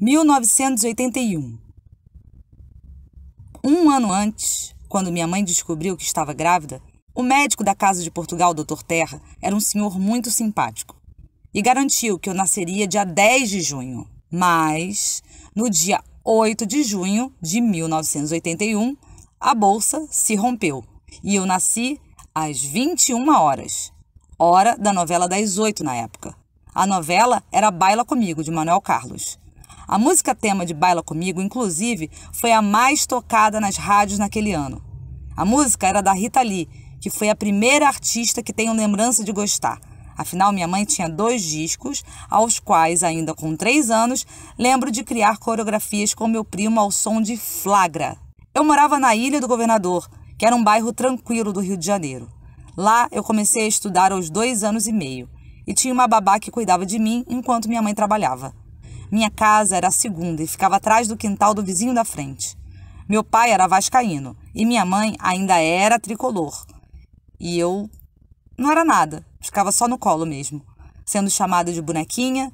1981. Um ano antes, quando minha mãe descobriu que estava grávida, o médico da Casa de Portugal, Dr. Terra, era um senhor muito simpático e garantiu que eu nasceria dia 10 de junho. Mas, no dia 8 de junho de 1981, a bolsa se rompeu e eu nasci às 21 horas, hora da novela das 8 na época. A novela era Baila Comigo, de Manuel Carlos. A música tema de Baila Comigo, inclusive, foi a mais tocada nas rádios naquele ano. A música era da Rita Lee, que foi a primeira artista que tenho lembrança de gostar. Afinal, minha mãe tinha 2 discos, aos quais, ainda com 3 anos, lembro de criar coreografias com meu primo ao som de Flagra. Eu morava na Ilha do Governador, que era um bairro tranquilo do Rio de Janeiro. Lá, eu comecei a estudar aos 2 anos e meio, e tinha uma babá que cuidava de mim enquanto minha mãe trabalhava. Minha casa era a segunda e ficava atrás do quintal do vizinho da frente. Meu pai era vascaíno e minha mãe ainda era tricolor. E eu não era nada, ficava só no colo mesmo, sendo chamada de bonequinha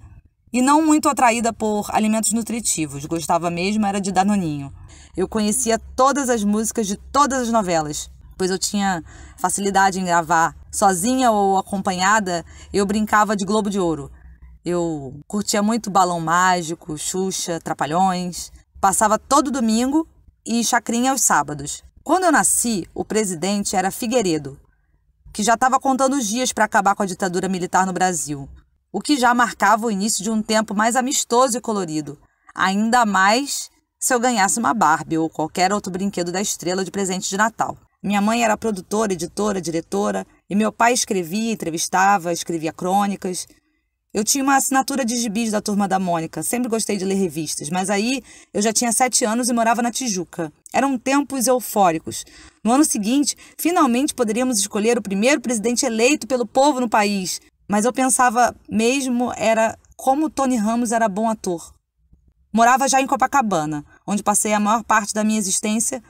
e não muito atraída por alimentos nutritivos. Gostava mesmo era de Danoninho. Eu conhecia todas as músicas de todas as novelas, pois eu tinha facilidade em gravar. Sozinha ou acompanhada, eu brincava de Globo de Ouro. Eu curtia muito Balão Mágico, Xuxa, Trapalhões. Passava todo domingo e Chacrinha aos sábados. Quando eu nasci, o presidente era Figueiredo, que já estava contando os dias para acabar com a ditadura militar no Brasil, o que já marcava o início de um tempo mais amistoso e colorido, ainda mais se eu ganhasse uma Barbie ou qualquer outro brinquedo da estrela de presente de Natal. Minha mãe era produtora, editora, diretora, e meu pai escrevia, entrevistava, escrevia crônicas. Eu tinha uma assinatura de gibis da Turma da Mônica, sempre gostei de ler revistas, mas aí eu já tinha 7 anos e morava na Tijuca. Eram tempos eufóricos. No ano seguinte, finalmente poderíamos escolher o primeiro presidente eleito pelo povo no país. Mas eu pensava mesmo era como Tony Ramos era bom ator. Morava já em Copacabana, onde passei a maior parte da minha existência,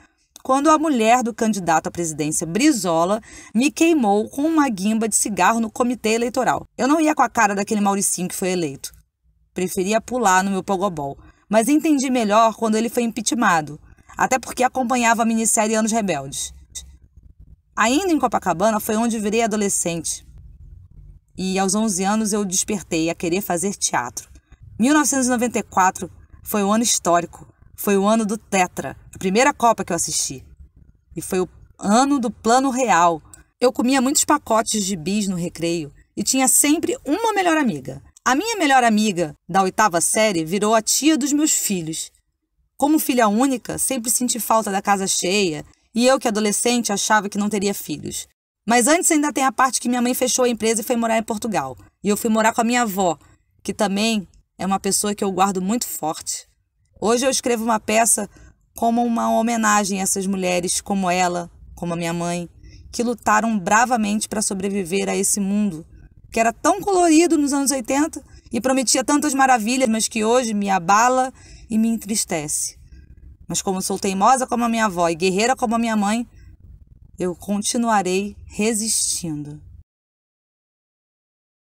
quando a mulher do candidato à presidência, Brizola, me queimou com uma guimba de cigarro no comitê eleitoral. Eu não ia com a cara daquele Mauricinho que foi eleito. Preferia pular no meu pogobol, mas entendi melhor quando ele foi impeachmentado, até porque acompanhava a minissérie Anos Rebeldes. Ainda em Copacabana foi onde virei adolescente. E aos 11 anos eu despertei a querer fazer teatro. 1994 foi um ano histórico. Foi o ano do Tetra, a primeira Copa que eu assisti. E foi o ano do Plano Real. Eu comia muitos pacotes de bis no recreio e tinha sempre uma melhor amiga. A minha melhor amiga, da 8ª série, virou a tia dos meus filhos. Como filha única, sempre senti falta da casa cheia e eu, que adolescente, achava que não teria filhos. Mas antes ainda tem a parte que minha mãe fechou a empresa e foi morar em Portugal. E eu fui morar com a minha avó, que também é uma pessoa que eu guardo muito forte. Hoje eu escrevo uma peça como uma homenagem a essas mulheres como ela, como a minha mãe, que lutaram bravamente para sobreviver a esse mundo que era tão colorido nos anos 80 e prometia tantas maravilhas, mas que hoje me abala e me entristece. Mas como sou teimosa como a minha avó e guerreira como a minha mãe, eu continuarei resistindo.